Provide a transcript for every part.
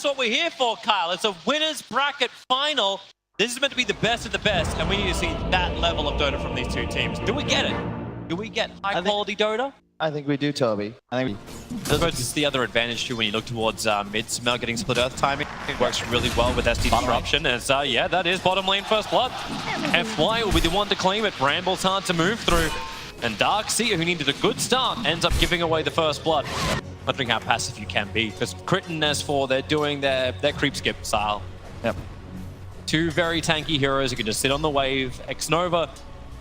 that's what we're here for, Kyle. It's a winner's bracket final. This is meant to be the best of the best, and we need to see that level of Dota from these two teams. Do we get it? Do we get high-quality Dota? I think we do, Toby. I think I suppose it's the other advantage too when you look towards mid. Smell getting split earth timing. It works really well with SD disruption. And yeah, that is bottom lane first blood. FY will be the one to claim it. Bramble's hard to move through. And Darkseer, who needed a good start, ends up giving away the first blood. Wondering how passive you can be. Because Crit and S4, they're doing their creep skip style. Yep. Two very tanky heroes who can just sit on the wave. X-Nova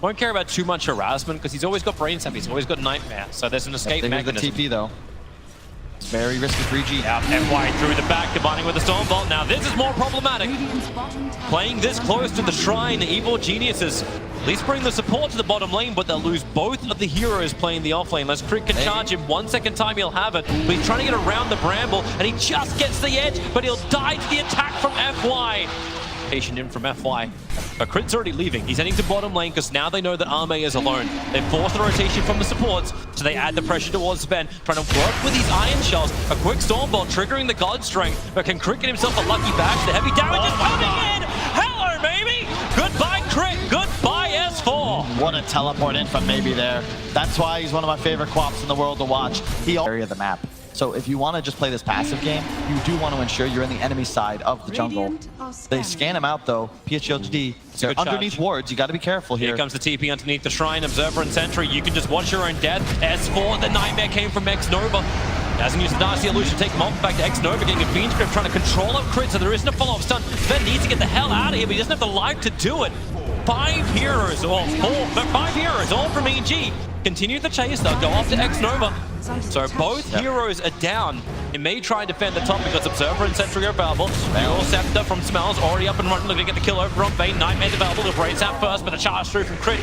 won't care about too much harassment because he's always got Brain Sap, he's always got Nightmare. So there's an escape mechanism. The TP though. It's very risky 3G. Now FY through the back, combining with the Stormbolt. Now this is more problematic. Playing this close to the shrine, Evil Geniuses at least bring the support to the bottom lane, but they'll lose both of the heroes playing the off lane. Unless Crit can charge him 1 second time, he'll have it. But he's trying to get around the Bramble, and he just gets the edge, but he'll die to the attack from FY. In from FY. But Crit's already leaving. He's heading to bottom lane because now they know that Arme is alone. They force the rotation from the supports, so they add the pressure towards Sven, trying to work with these Iron Shells. A quick Stormbolt triggering the God Strength, but can Crit get himself a lucky bash? The heavy damage is coming in! Hello, baby! Goodbye, Crit! Goodbye, S4! What a teleport in from maybe there. That's why he's one of my favorite quaps in the world to watch. He area the map. So if you want to just play this passive game, you do want to ensure you're in the enemy side of the jungle. They scan him out though. PSG.LGD, they're underneath wards. You got to be careful here. Here comes the TP underneath the shrine. Observer and Sentry, you can just watch your own death. S4, the Nightmare came from X-Nova. Hasn't used the Darcy Illusion, take him off back to X-Nova, getting a Fiend's Grip, trying to control up Crit, so there isn't a follow-up stun. Sven needs to get the hell out of here, but he doesn't have the life to do it. 5 heroes, or 5 heroes, all from EG. Continue the chase, they'll go after X-Nova. So both heroes are down. It may try and defend the top because Observer and Sentry are available. Dual Scepter from Smells already up and running, looking to get the kill over on Bane. Nightmare's available to Brain Sap first, but the charge through from Crit.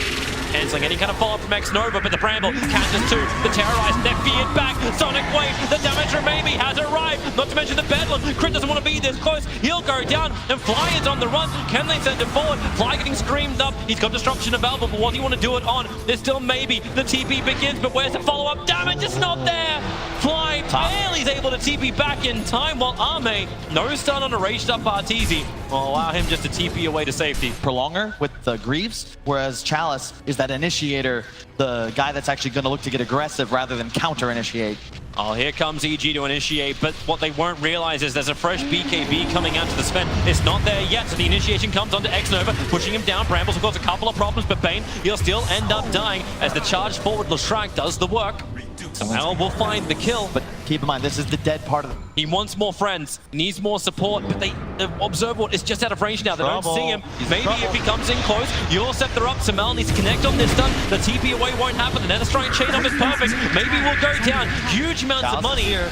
Cancelling any kind of follow-up from X-Nova, but the Bramble catches two. The Terrorized, they're feared back. Sonic Wave, the damage from maybe has arrived. Not to mention the Bedlam. Crit doesn't want to be this close. He'll go down, and Fly is on the run. Can they send it forward? Fly getting screamed up. He's got Disruption available, but what do you want to do it on? There's still maybe. The TP begins, but where's the follow-up? Damage is not there. Fly barely is able to TP back in time, while Arme, no stun on a raged up Arteezy, will allow him just to TP away to safety. Prolonger with the Greaves, whereas Chalice is that initiator, the guy that's actually going to look to get aggressive rather than counter-initiate. Oh, here comes EG to initiate, but what they won't realize is there's a fresh BKB coming out to the Sven. It's not there yet, so the initiation comes onto X-Nova, pushing him down. Brambles will cause a couple of problems, but Bane, he'll still end up dying as the charge forward Leshrac does the work. Somehow we'll find the kill. But keep in mind, this is the dead part of it. He wants more friends, needs more support, but the Observer is just out of range now. They don't see him. Maybe if he comes in close, you'll set her up. Samel needs to connect on this stun. The TP away won't happen. The Nether Strike chain up is perfect. Maybe we'll go down. Huge amounts of money here.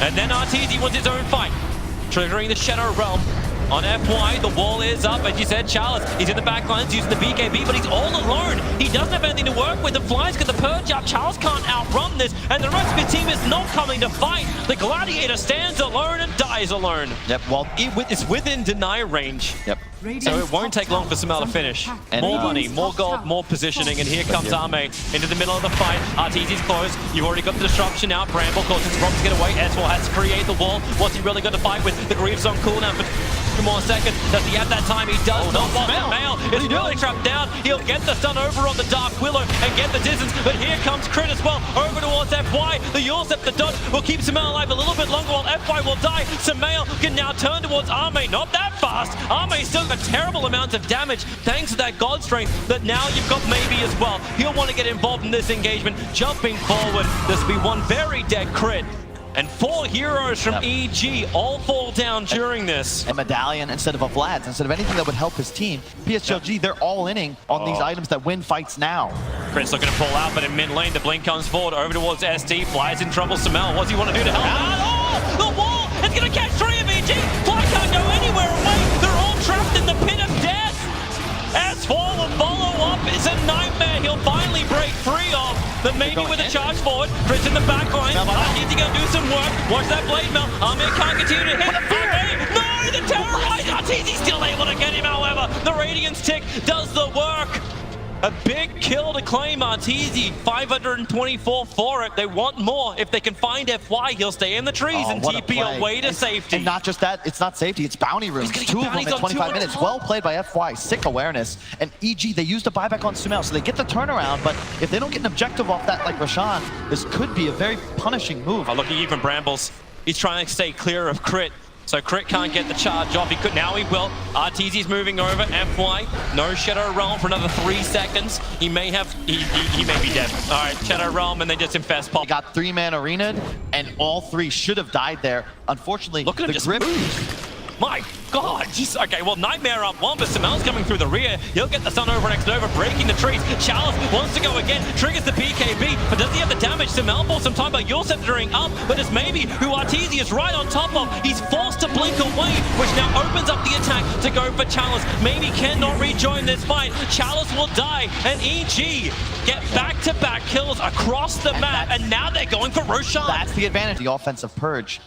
And then Arteezy wants his own fight. Triggering the Shadow Realm. On FY, the wall is up, as you said, Chalice, he's in the back lines using the BKB, but he's all alone. He doesn't have anything to work with. The Fly's got the Purge up. Chalice can't outrun this, and the rest of his team is not coming to fight. The Gladiator stands alone and dies alone. Yep, well, it's within deny range. Yep. So it won't take long for Samel to finish. More money, more gold, more positioning, and here comes Arme into the middle of the fight. Arteezy's close. You've already got the disruption out. Bramble causes problems to get away. S4 has to create the wall. What's he really got to fight with? The Greaves on cooldown for 2 more seconds. Does he have that time? He does not. Samel is really trapped down. He'll get the stun over on the Dark Willow and get the distance, but here comes Crit as well. Over towards FY. The Yulsep, the dodge, will keep Samel alive a little bit longer while FY will die. Samel can now turn towards Arme. Not that fast. Arme still a terrible amount of damage thanks to that God Strength that now you've got maybe as well. He'll want to get involved in this engagement. Jumping forward, this will be one very dead Crit. And 4 heroes from EG all fall down during this. A medallion instead of a Vlad's, instead of anything that would help his team. PSG.LGD, they're all inning on these items that win fights now. Crit's looking to pull out, but in mid lane, the blink comes forward over towards ST. Fly's in trouble. Samel, what's he want to do to help out? Oh, the wall! It's going to catch 3 of EG! Fly can't go anywhere away! They're all trapped in the pit of death! S4 will follow up. It's a Nightmare. He'll finally break free of. But maybe with a charge forward. Chris in the back line. Arteezy going to do some work. Watch that blade melt. Arme can't continue to hit. No, the terrorized. Arteezy's still able to get him, however. The Radiance tick does the work. A big kill to claim Arteezy, 524 for it. They want more. If they can find FY, he'll stay in the trees and TP away to safety. And not just that, it's not safety, it's bounty rooms. Two of them in 25 minutes. Well played by FY, sick awareness. And EG, they used a buyback on Sumail, so they get the turnaround, but if they don't get an objective off that like Rashawn, this could be a very punishing move. Oh, look at even Brambles. He's trying to stay clear of Crit. So Crit can't get the charge off. He could, now he will. Arteezy's moving over. FY, no Shadow Realm for another 3 seconds. He may have, he may be dead. All right, Shadow Realm, and they just infest Pop. They got 3-man arena'd, and all 3 should have died there. Unfortunately, look at him just grip. My God, okay, well, Nightmare up one, but Sumail's coming through the rear. He'll get the stun over next Nova, breaking the trees. Chalice wants to go again, triggers the BKB, but does he have the damage? Sumail bought some time by Yul centering up, but it's maybe who Arteezy is right on top of. He's forced to blink away, which now opens up the attack to go for Chalice. Maybe cannot rejoin this fight. Chalice will die, and EG get back-to-back kills across the map, and now they're going for Roshan. That's the advantage, the offensive purge.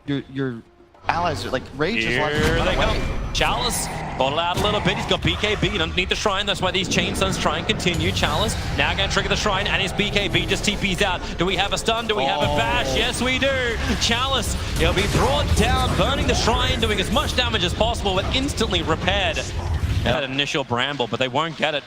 Your allies are like Rage is like here they go. Chalice bottle out a little bit. He's got BKB underneath the shrine. That's why these chain stuns try and continue. Chalice now going to trigger the shrine, and his BKB just TP's out. Do we have a stun? Do we have a bash? Yes, we do. Chalice, he'll be brought down, burning the shrine, doing as much damage as possible, but instantly repaired. That initial bramble, but they won't get it.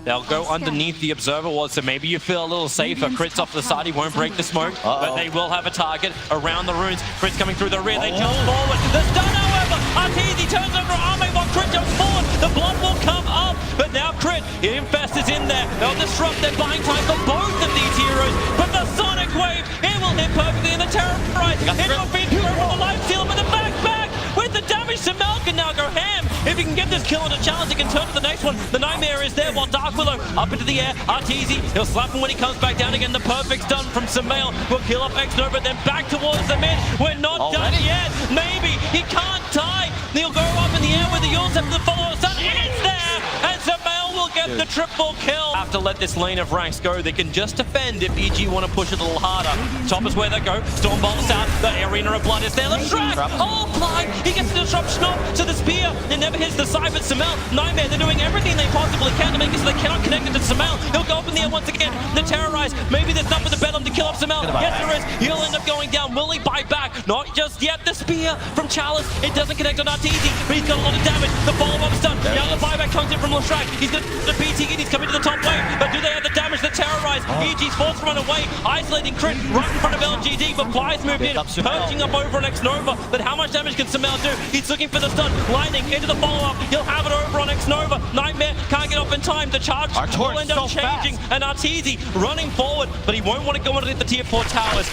They'll go underneath the observer ward, so maybe you feel a little safer. Crit's off the side, he won't break the smoke, but they will have a target around the runes. Crit's coming through the rear, they jump forward. The stun, however, Arteezy turns over Arme while Crit jumps forward. The blood will come up, but now Crit, Infest is in there. They'll disrupt their buying time for both of these heroes, but the Sonic Wave, it will hit perfectly in the Terrorize. It will be through from the life steal, but the back with the damage. Sumail can now go ham. If he can get this kill on a challenge, he can turn to the next one. The Nightmare is there while Dark Willow up into the air. Arteezy, he'll slap him when he comes back down again. The perfect stun from Sumail will kill off X-Nova, then back towards the mid. We're not done yet. Maybe he can't die. He'll go up in the air with the Yulsep to the follow-up stun. It's there, and Sumail will get the triple kill. Have to let this lane of ranks go. They can just defend if EG want to push it a little harder. Top is where they go. Stormbolt's out. The Arena of Blood is there. Let's track. Oh, blind. He gets the disruption off to the spear. It never hits the side, but Sumail, Nightmare, they're doing everything they possibly can to make it so they cannot connect it to Sumail. He'll go up in the air once again. The Terrorize. Maybe there's enough for the Bedlam to kill off Sumail. Yes, there is. He'll end up going down. Will he buy back? Not just yet. The spear from Chalice. It doesn't connect on Arteezy, but he's got a lot of damage. The follow-up stun. Now the buyback comes in from Lashrak. He's got the BT and he's coming to the top wave. But do they have the damage? The Terrorize. EG's forced to run away. Isolating Crit right in front of LGD, but Fly's moved in. Purging up over on X-Nova. But how much damage can Sumail do? He's looking for the stun. Lightning into the follow-up. He'll have it over on X-Nova. Nightmare can't get off in time. The charge will end up changing. And Arteezy running forward, but he won't want to go underneath the tier 4 towers.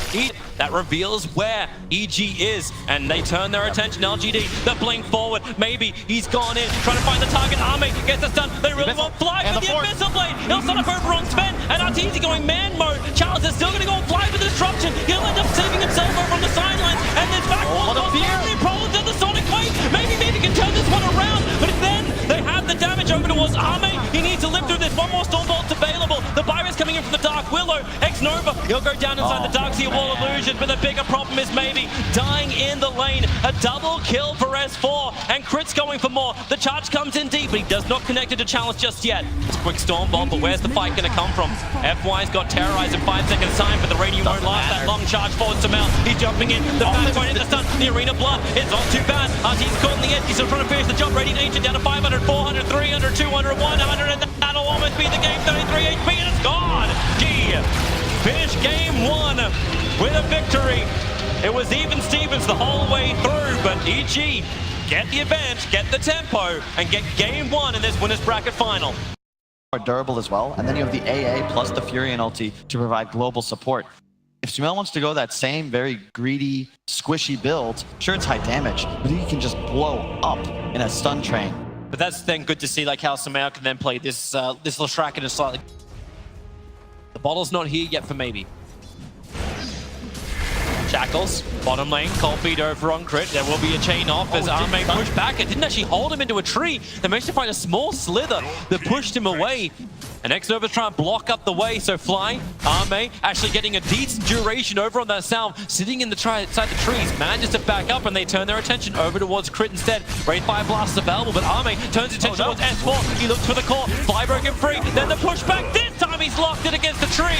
That reveals where EG is, and they turn their attention. LGD, the blink forward. Maybe he's gone in, trying to find the target. Arme gets the stun. They really want Fly with the Abyssal Blade. He'll start up over on Sven, and Arteezy going man mode. Chalice is still going to go and Fly with the disruption. He'll end up saving himself over on the sidelines, and this back wall causing problems in the Sonic Wave. Maybe can turn this one around, but then they have the damage over towards Arme. He needs to live through this. One more Stormbolt's available. The virus coming in from the Dark Willow. X-Nova, he'll go down inside the Darkseer Wall Illusion, but the bigger problem is maybe dying in the lane. A double kill for S4, and Crit's going for more. The charge comes in deep, but he does not connect it to challenge just yet. It's a quick Stormbolt, but where's the fight going to come from? FY's got Terrorize in 5 seconds time, but the Radiant won't last that long. Charge forward Sumail. He's jumping in. The fast going in the stun. The Arena Blood is not too bad. Arteezy's caught in the edge. He's still trying to finish the job. Radiant Ancient down to 500, 400, 300, 200, 100, and that'll almost be the game. 33 HP, and it's gone. G finish game 1 with a victory. It was even Stevens the whole way through, but EG get the advantage, get the tempo, and get game 1 in this winners bracket final. Durable as well, and then you have the AA plus the Furion ulti to provide global support. If Sumail wants to go that same very greedy, squishy build, sure it's high damage, but he can just blow up in a stun train. But that's then good to see, like how Sumail can then play this this Lashrak in a slightly. The bottle's not here yet for maybe. Shackles Bottom lane, cold feed over on Crit. There will be a chain off as Arme pushed back. It didn't actually hold him into a tree. They managed to find a small slither that pushed him away. And X-Nova's trying to block up the way, so Fly, Arme actually getting a decent duration over on that salve, sitting in the inside the trees, manages to back up, and they turn their attention over towards Crit instead. Wraith Fire Blast is available, but Arme turns his attention towards S4. He looks for the core, Fly broken free, then the pushback. This time he's locked it against the tree.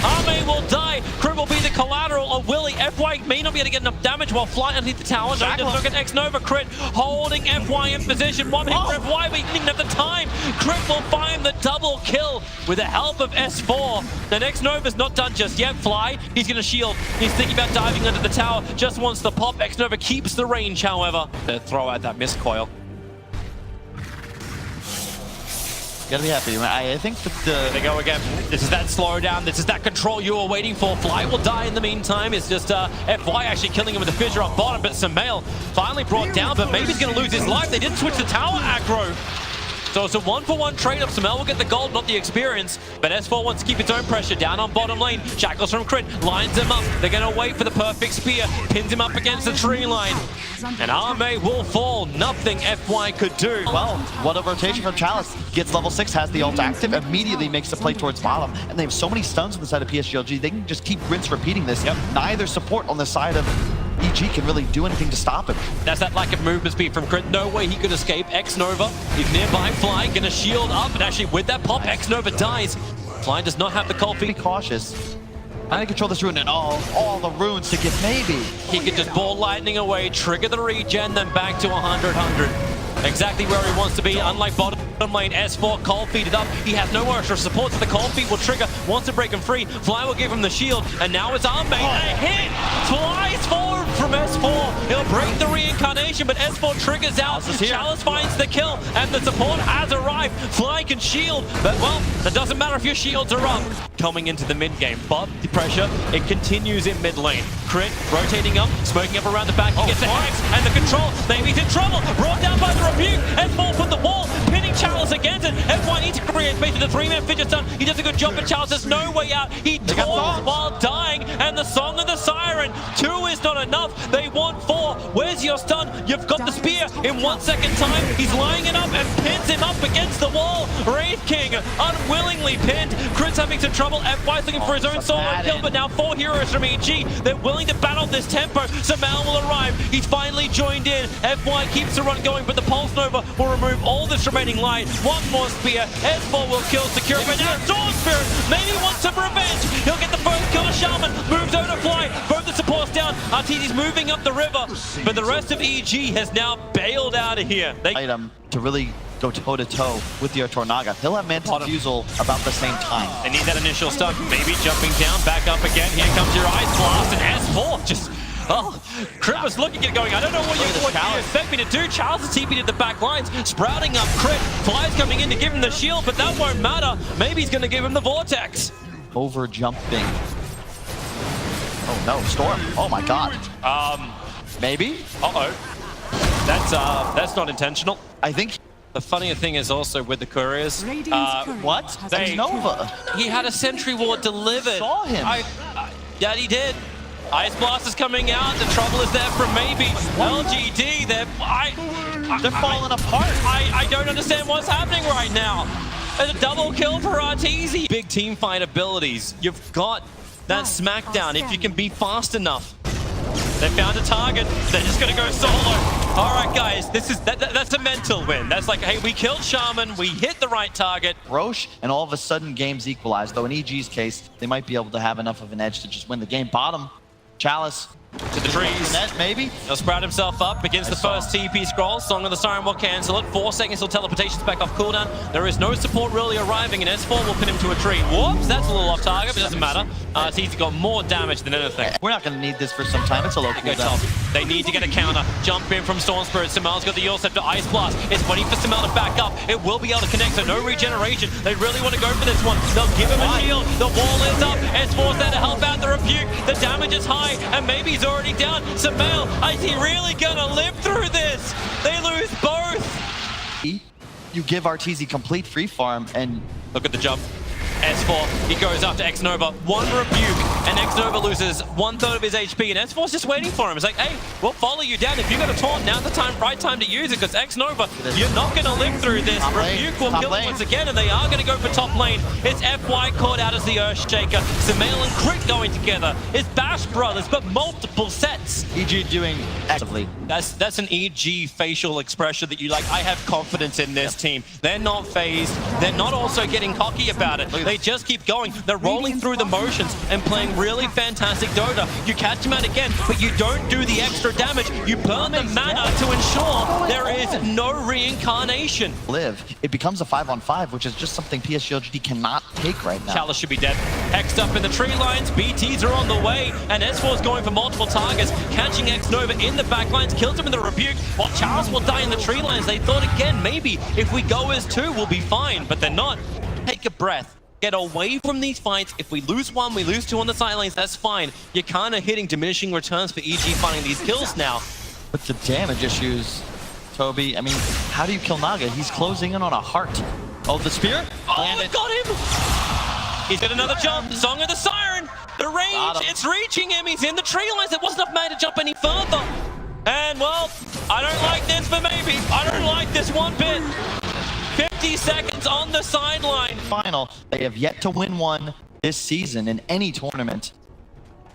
Arme will die. Crit will be the collateral, or Willie. FY may not be able to get enough damage while Fly underneath the tower. Don't just look at X-Nova. Crit holding FY in position. One hit for FY, but he didn't even have the time. Crit will find the double kill with the help of S4. The X-Nova's not done just yet. Fly, he's going to shield. He's thinking about diving under the tower. Just wants the pop. X-Nova keeps the range, however. To throw out that missed coil. Gotta be happy. I think that There they go again. This is that slowdown. This is that control you were waiting for. Fly will die in the meantime. It's just FY actually killing him with a fissure on bottom, but Samael finally brought down, but maybe he's going to lose his life. They didn't switch the tower aggro. So it's a 1-for-1 trade-up. Samael will get the gold, not the experience. But S4 wants to keep its own pressure down on bottom lane. Shackles from Crit lines him up. They're going to wait for the perfect spear. Pins him up against the tree line. And Arme will fall. Nothing FY could do. well, what a rotation from Chalice. Gets level 6, has the ult active, immediately makes the play towards bottom. And they have so many stuns on the side of PSG.LGD, they can just keep rinse repeating this. Neither support on the side of EG can really do anything to stop him. That's that lack of movement speed from Crit. No way he could escape. X-Nova is nearby. Fly gonna shield up, and actually with that pop, X-Nova dies. Fly does not have the cold Be feet. cautious. I can control this rune and all the runes to get maybe. He could just ball lightning away, trigger the regen, then back to 100. Exactly where he wants to be. Unlike bottom lane, S4 cold feeded up. He has no extra support, so the cold feed will trigger. Wants to break him free. Fly will give him the shield, and now it's Arme. A hit flies forward from S4. He'll break the reincarnation, but S4 triggers out. Chalice finds the kill, and the support has arrived. Fly can shield, but well, that doesn't matter if your shields are up. Coming into the mid game, but the pressure, it continues in mid lane. Crit rotating up, smoking up around the back. He gets the Hex and the control. Maybe he's in trouble. Brought down by the rebuke. S4 put the wall, pinning Chalice against it. FY needs to create space with the 3-man fidget stun. He does a good job, but Chalice has no way out. He toils while dying, and the song of the siren. 2 is not enough. They want 4. Where's your stun? You've got the spear in 1 second time. He's lining it up and pins him up against the wall. Wraith King unwillingly pinned. Crit's having some trouble. FY's looking for his own solo kill, but now 4 heroes from EG. They're willing to battle this tempo. Samael will arrive. He's finally joined in. FY keeps the run going, but the Pulse Nova will remove all this remaining light. 1 more spear. S4 will kill secure, but now Storm Spirit maybe wants some revenge. He'll get the first kill to Shaman. Moves over to Fly. Both the supports down. Arteezy's moving up the river, but the rest of EG has now bailed out of here. Item to really go toe-to-toe with the Tornaga. He'll have Mantle Fusel about the same time. They need that initial stun. Maybe jumping down, back up again. Here comes your Ice Blast, and S4 just... Oh, Crit was looking at going, I don't know what you expect me to do. Charles is TP'd at the back lines, sprouting up Crit. Fly's coming in to give him the shield, but that won't matter. Maybe he's going to give him the Vortex. Over jumping. Oh no, Storm. Oh my god. Maybe? Uh-oh. That's not intentional. I think... The funnier thing is also with the couriers. What? That's Nova. He had a sentry ward delivered. Saw him. Yeah, he did. Ice Blast is coming out. The trouble is there for maybe LGD. They're falling apart. I don't understand what's happening right now. There's a double kill for Arteezy. Big team fight abilities. You've got that smackdown if you can be fast enough. They found a target. They're just gonna go solo. All right, guys, that's a mental win. That's like, hey, we killed Shaman, we hit the right target. Roche, and all of a sudden games equalized. Though in EG's case, they might be able to have enough of an edge to just win the game. Bottom, Chalice. To the trees. Net, maybe? He'll sprout himself up against the first TP scroll. Song of the Siren will cancel it. 4 seconds till teleportation's back off cooldown. There is no support really arriving, and S4 will pin him to a tree. Whoops, that's a little off target, but it doesn't matter. He's got more damage than anything. We're not going to need this for some time. It's a low cooldown. They need to get a counter. Jump in from Storm Spirit. Samael's got the Earl Scepter Ice Blast. It's waiting for Samael to back up. It will be able to connect, so no regeneration. They really want to go for this one. They'll give him a shield. The wall is up. S4's there to help out the rebuke. The damage is high, and maybe he's already down. Samael, is he really gonna live through this? They lose both. You give Arteezy complete free farm, and look at the jump. S4, he goes after X-Nova. One rebuke, and X-Nova loses 1/3 of his HP, and S4's just waiting for him. It's like, hey, we'll follow you down. If you got a taunt, now's the right time to use it, because X-Nova, you're not going to live through this. Rebuke will kill him once again, and they are going to go for top lane. It's FY caught out as the Earthshaker. Sumail and Crit going together. It's Bash Brothers, but multiple sets. EG doing actively. That's an EG facial expression that you like. I have confidence in this team. They're not phased. They're not also getting cocky about it. They just keep going. They're rolling through the motions and playing really fantastic Dota. You catch them out again, but you don't do the extra damage. You burn the mana to ensure there is no reincarnation. It becomes a 5-on-5, which is just something PSG.LGD cannot take right now. Chalice should be dead. Hexed up in the tree lines. BTs are on the way, and S4 is going for multiple targets, catching X-Nova in the back lines, kills him in the rebuke, while Chalice will die in the tree lines. They thought again, maybe if we go as two, we'll be fine, but they're not. Take a breath. Get away from these fights. If we lose one, we lose two on the side lanes, that's fine. You're kind of hitting diminishing returns for EG finding these kills now. With the damage issues, Toby, I mean, how do you kill Naga? He's closing in on a heart. Oh, the spear? Oh, it got him! He's got another jump. Song of the Siren. The range, it's reaching him. He's in the tree lines. It wasn't enough man to jump any further. And, well, I don't like this, but maybe. I don't like this one bit. 50 seconds on the sideline. Final. They have yet to win one this season in any tournament.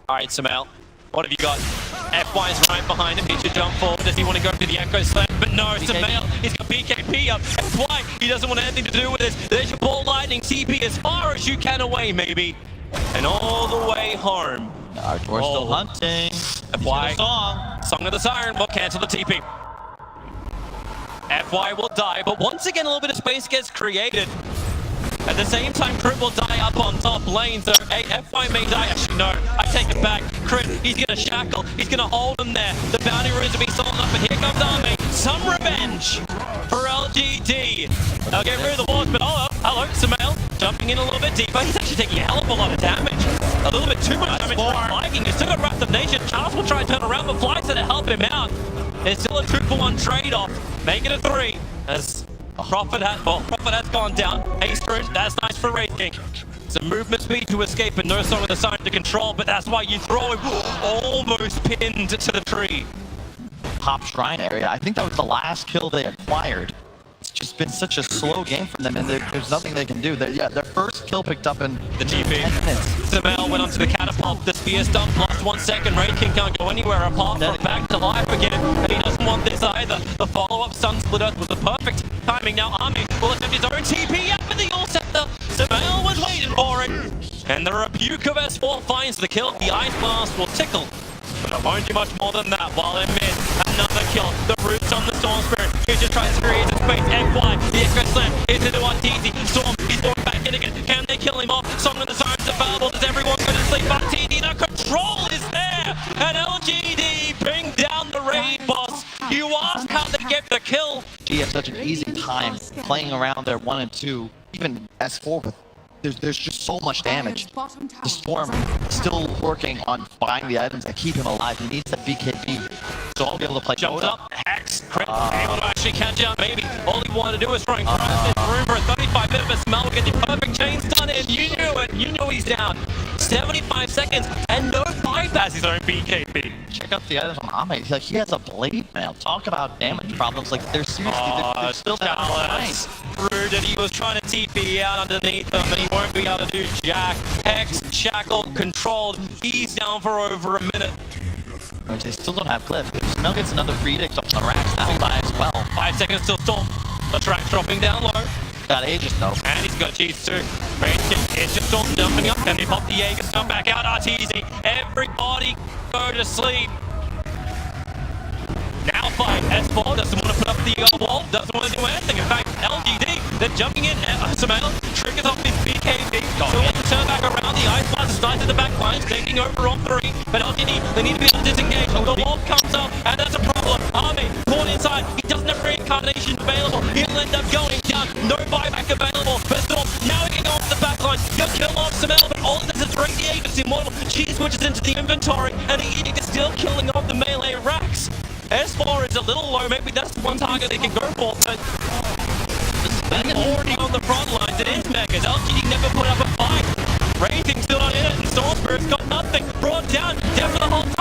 All right, Sumail, what have you got? FY is right behind him. He should jump forward. Does he want to go for the Echo Slam? But no, Sumail, he's got BKB up. FY, he doesn't want anything to do with this. There's your ball lightning. TP as far as you can away, maybe. And all the way home. We're still hunting. FY, Song of the Siren will cancel the TP. FY will die, but once again, a little bit of space gets created. At the same time, Crit will die up on top lane, so hey, FY may die. Actually, no, I take it back. Crit, he's gonna shackle, he's gonna hold him there. The bounty runes will be sold up, and here comes Army. Some revenge for LGD. They'll get rid of the wards, but oh, hello, Sumail, jumping in a little bit deeper. He's actually taking a hell of a lot of damage. A little bit too much damage for Viking. He's still got Wrath of Nation. Charles will try and turn around, but Flight's gonna help him out. It's still a 2-for-1 trade-off. Make it a 3. As Prophet has gone down. Haste Rune, that's nice for Wraith King. Some movement speed to escape and no Song of the Siren to control, but that's why you throw him almost pinned to the tree. Top shrine area. I think that was the last kill they acquired. It's just been such a slow game for them, and there's nothing they can do. Their first kill picked up in the TP. Sumail went onto the catapult. The spear stump lost 1 second. Wraith King can't go anywhere apart from back to life again, and he doesn't want this either. The follow-up Sun Splitter was the perfect timing. Now Army will attempt his own TP up in the All Scepter. Sumail was waiting for it, and the rebuke of S4 finds the kill. The Ice Blast will tickle, but it won't do much more than that. While in mid, another kill. The roots on the Storm Spirit. He just tries to create some space. FY, the Echo Slam is into Arteezy. Storm, he's going back in again. Can they kill him off? Song of the Siren's available. Does everyone go to sleep? Arteezy, the control is there. And LGD bring down the raid boss. You ask how they get the kill. He had such an easy time playing around their 1 and 2. Even S4 with there's just so much damage. The Storm still working on buying the items that keep him alive. He needs that BKB, so I'll be able to play. Jumped up, Hex, Crit, able to actually catch up, maybe. All he wanted to do was run across this room for a 35-bit of a smell, get the perfect chains done in. You knew it, you knew he's down. 75 seconds, and no bypass his own BKB. Check out the items on Ame. Like, he has a blade mail. Talk about damage problems. Like, they're seriously, they're still Chalice. Rooted, he was trying to TP out underneath them, and he won't be able to do jack. Hex, shackled, controlled. He's down for over a minute. They still don't have Cliff. If Smell gets another free edict on the racks, that'll die as well. 5 seconds till Storm. The track dropping down low. Got Aegis though. And he's got cheese too. Great kick. It's just Storm jumping up, and they pop the Jaeger stun back out. Arteezy. Everybody go to sleep. Now fight. S4 doesn't want to put up the wall, doesn't want to do anything. In fact, LGD, they're jumping in. Sumail triggers off his BKB. Still wants to turn back around. The Ice Blast slides to the back lines, taking over on 3. But LGD, they need to be able to disengage. The wall comes up, and that's a problem. Army caught inside. He doesn't have reincarnation available. He'll end up going down. No buyback available. But Storm, now he can go off the back line. He'll kill off Sumail, but all of this is radiating. Immortal. She switches into the inventory, and he is still killing off the melee racks. S4 is a little low, maybe that's the one target they can go for, but they've already on the front lines. It is Megas. LGD never put up a fight. Racing still not in it, and Storm Spirit's got nothing. Brought down, definitely the whole